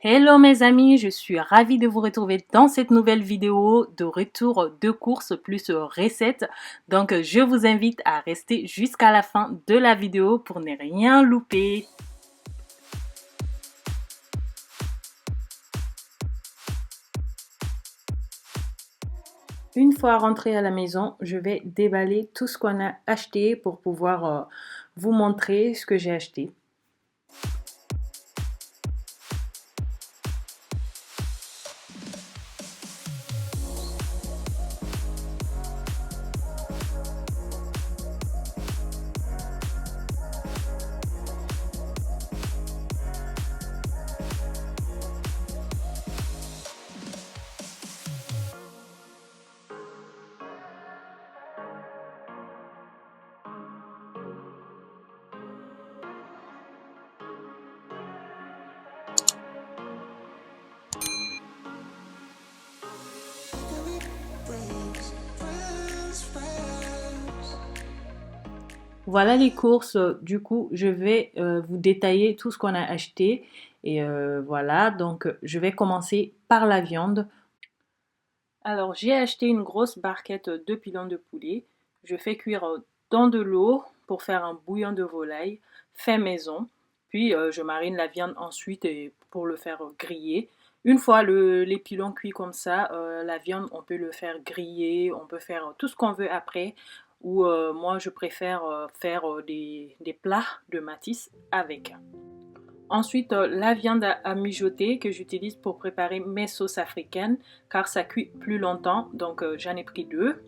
Hello mes amis, je suis ravie de vous retrouver dans cette nouvelle vidéo de retour de course plus recette. Donc je vous invite à rester jusqu'à la fin de la vidéo pour ne rien louper. Une fois rentré à la maison, je vais déballer tout ce qu'on a acheté pour pouvoir vous montrer ce que j'ai acheté. Voilà les courses, du coup je vais vous détailler tout ce qu'on a acheté et voilà, donc je vais commencer par la viande. Alors j'ai acheté une grosse barquette de pilons de poulet, je fais cuire dans de l'eau pour faire un bouillon de volaille fait maison, puis je marine la viande ensuite pour le faire griller. Une fois les pilons cuits comme ça, la viande on peut le faire griller, on peut faire tout ce qu'on veut après, ou moi je préfère faire des plats de matis avec. Ensuite, la viande à mijoter que j'utilise pour préparer mes sauces africaines car ça cuit plus longtemps, donc j'en ai pris deux.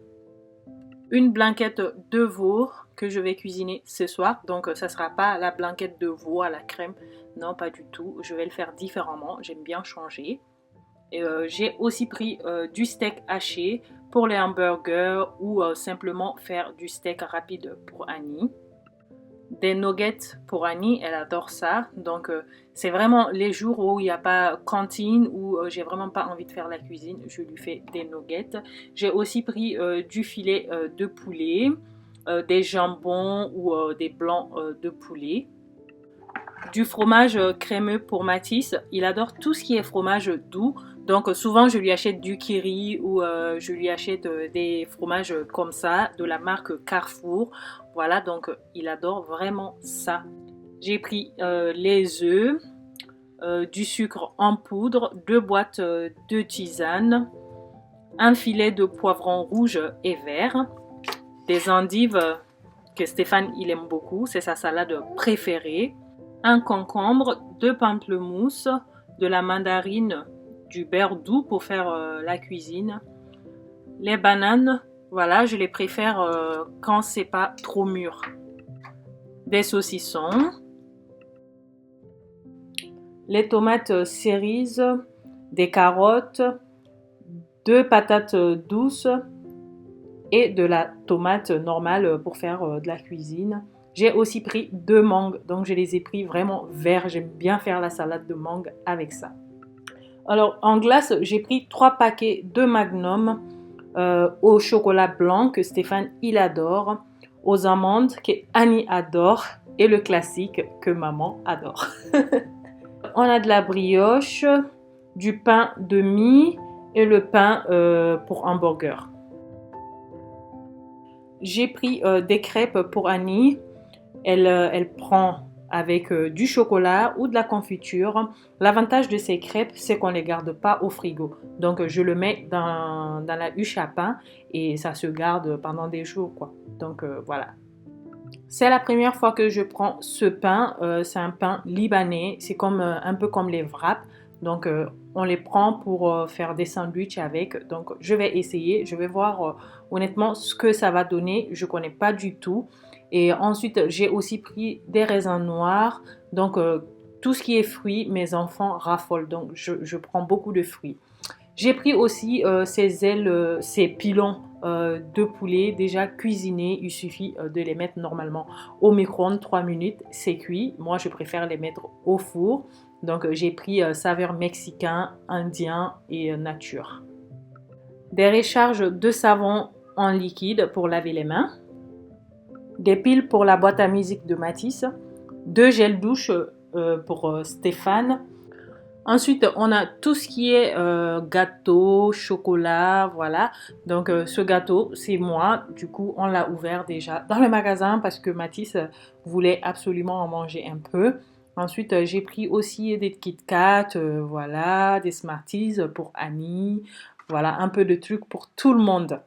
Une blanquette de veau que je vais cuisiner ce soir, donc ça ne sera pas la blanquette de veau à la crème, non pas du tout, je vais le faire différemment, j'aime bien changer. Et j'ai aussi pris du steak haché pour les hamburgers ou simplement faire du steak rapide pour Annie. Des nuggets pour Annie, elle adore ça. Donc c'est vraiment les jours où il n'y a pas cantine, où j'ai vraiment pas envie de faire la cuisine, je lui fais des nuggets. J'ai aussi pris du filet de poulet, des jambons ou des blancs de poulet. Du fromage crémeux pour Mathis, il adore tout ce qui est fromage doux. Donc souvent je lui achète du Kiri ou je lui achète des fromages comme ça de la marque Carrefour. Voilà, donc il adore vraiment ça. J'ai pris les œufs, du sucre en poudre, 2 boîtes de tisane, un filet de poivron rouge et vert, des endives que Stéphane il aime beaucoup, c'est sa salade préférée, un concombre, 2 pamplemousses, de la mandarine, du beurre doux pour faire la cuisine. Les bananes, voilà, je les préfère quand c'est pas trop mûr. Des saucissons, les tomates cerises, des carottes, 2 patates douces et de la tomate normale pour faire de la cuisine. J'ai aussi pris 2 mangues, donc je les ai pris vraiment verts. J'aime bien faire la salade de mangue avec ça. Alors en glace, j'ai pris 3 paquets de Magnum au chocolat blanc que Stéphane il adore, aux amandes que Annie adore et le classique que maman adore. On a de la brioche, du pain de mie et le pain pour hamburger. J'ai pris des crêpes pour Annie. Elle prend avec du chocolat ou de la confiture. L'avantage de ces crêpes, c'est qu'on ne les garde pas au frigo. Donc, je le mets dans la huche à pain et ça se garde pendant des jours, quoi. Donc, voilà. C'est la première fois que je prends ce pain. C'est un pain libanais. C'est comme, un peu comme les wraps. Donc, on les prend pour faire des sandwichs avec. Donc, je vais essayer. Je vais voir honnêtement ce que ça va donner. Je ne connais pas du tout. Et ensuite, j'ai aussi pris des raisins noirs. Donc, tout ce qui est fruits, mes enfants raffolent. Donc, je prends beaucoup de fruits. J'ai pris aussi ces ailes, ces pilons de poulet déjà cuisinés. Il suffit de les mettre normalement au micro-ondes 3 minutes, c'est cuit. Moi, je préfère les mettre au four. Donc, j'ai pris saveur mexicain, indien et nature. Des recharges de savon en liquide pour laver les mains. Des piles pour la boîte à musique de Matisse. 2 gels douche pour Stéphane. Ensuite, on a tout ce qui est gâteau, chocolat, voilà. Donc, ce gâteau, c'est moi. Du coup, on l'a ouvert déjà dans le magasin parce que Mathis voulait absolument en manger un peu. Ensuite, j'ai pris aussi des Kit Kat, voilà, des Smarties pour Annie. Voilà, un peu de trucs pour tout le monde.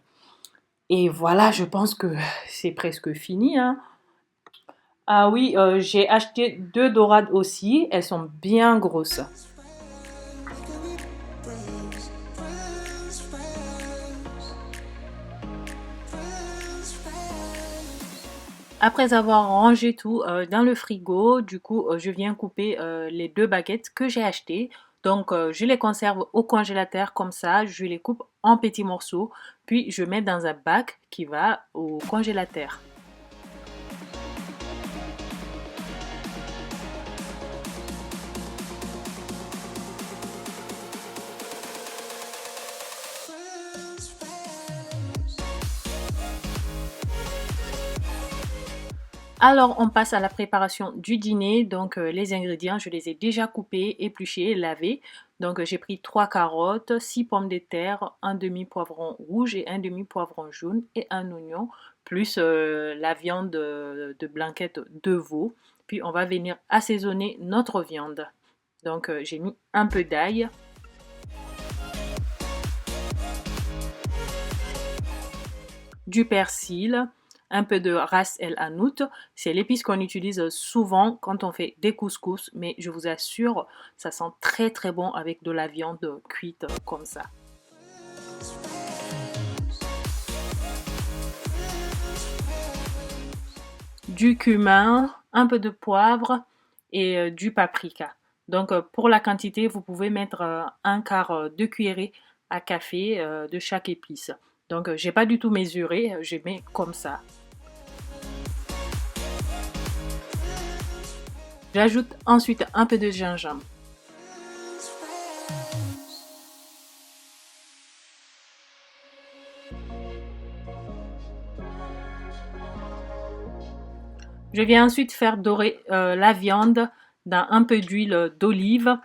Et voilà, je pense que c'est presque fini, hein. Ah oui, j'ai acheté deux dorades aussi. Elles sont bien grosses. Après avoir rangé tout dans le frigo, du coup, je viens couper les deux baguettes que j'ai achetées. Donc, je les conserve au congélateur comme ça. Je les coupe en petits morceaux. Puis, je mets dans un bac qui va au congélateur. Alors, on passe à la préparation du dîner. Donc, les ingrédients, je les ai déjà coupés, épluchés, lavés. Donc, j'ai pris 3 carottes, 6 pommes de terre, un demi-poivron rouge et un demi-poivron jaune et un oignon, plus la viande de blanquette de veau. Puis, on va venir assaisonner notre viande. Donc, j'ai mis un peu d'ail, du persil, un peu de ras el hanout. C'est l'épice qu'on utilise souvent quand on fait des couscous, mais je vous assure, ça sent très très bon avec de la viande cuite comme ça. Du cumin, un peu de poivre et du paprika. Donc pour la quantité, vous pouvez mettre un quart de cuillerée à café de chaque épice. Donc j'ai pas du tout mesuré, je mets comme ça. J'ajoute ensuite un peu de gingembre. Je viens ensuite faire dorer la viande dans un peu d'huile d'olive.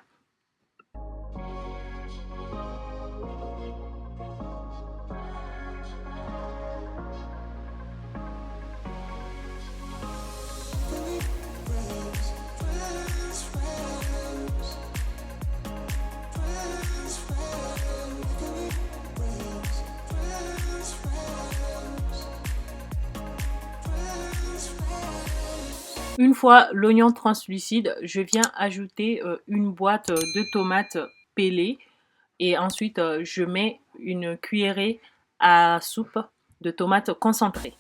Une fois l'oignon translucide, je viens ajouter une boîte de tomates pelées et ensuite je mets une cuillerée à soupe de tomates concentrées.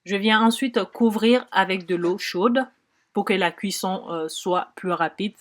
Je viens ensuite couvrir avec de l'eau chaude pour que la cuisson soit plus rapide.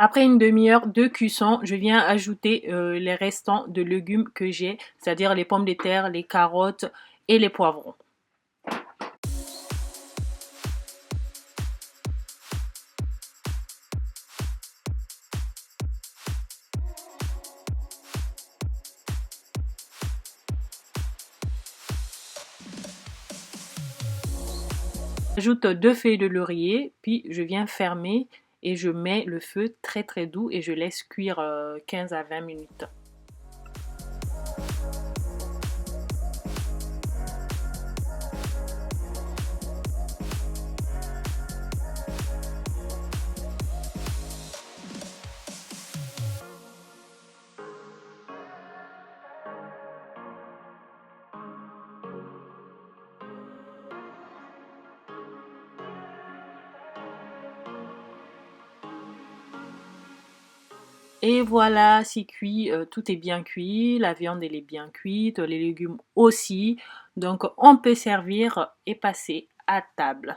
Après une demi-heure de cuisson, je viens ajouter les restants de légumes que j'ai, c'est-à-dire les pommes de terre, les carottes et les poivrons. J'ajoute deux feuilles de laurier, puis je viens fermer et je mets le feu très très doux et je laisse cuire 15 à 20 minutes. Et voilà, c'est cuit, tout est bien cuit, la viande elle est bien cuite, les légumes aussi. Donc on peut servir et passer à table.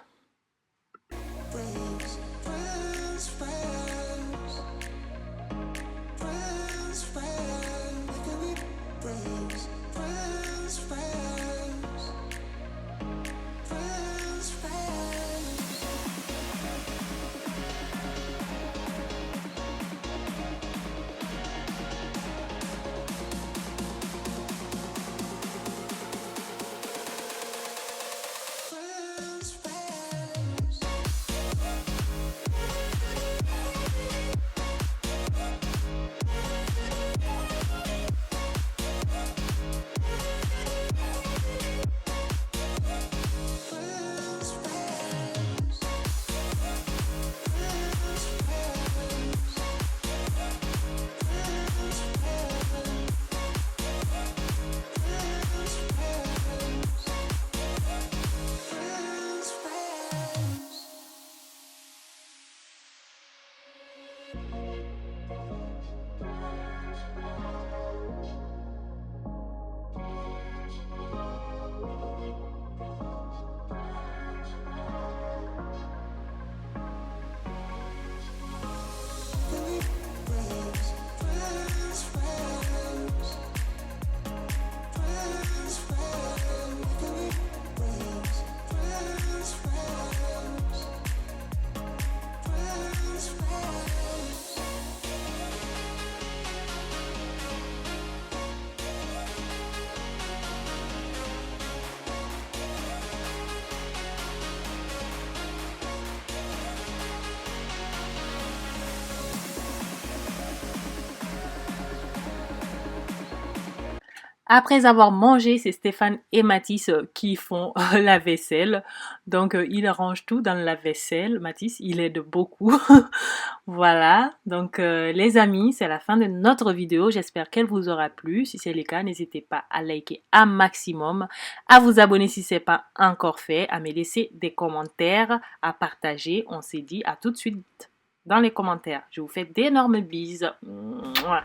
Après avoir mangé, c'est Stéphane et Mathis qui font la vaisselle. Donc, ils rangent tout dans la vaisselle. Mathis, il aide beaucoup. Voilà. Donc, les amis, c'est la fin de notre vidéo. J'espère qu'elle vous aura plu. Si c'est le cas, n'hésitez pas à liker un maximum, à vous abonner si ce n'est pas encore fait, à me laisser des commentaires, à partager. On s'est dit à tout de suite dans les commentaires. Je vous fais d'énormes bises. Mouah.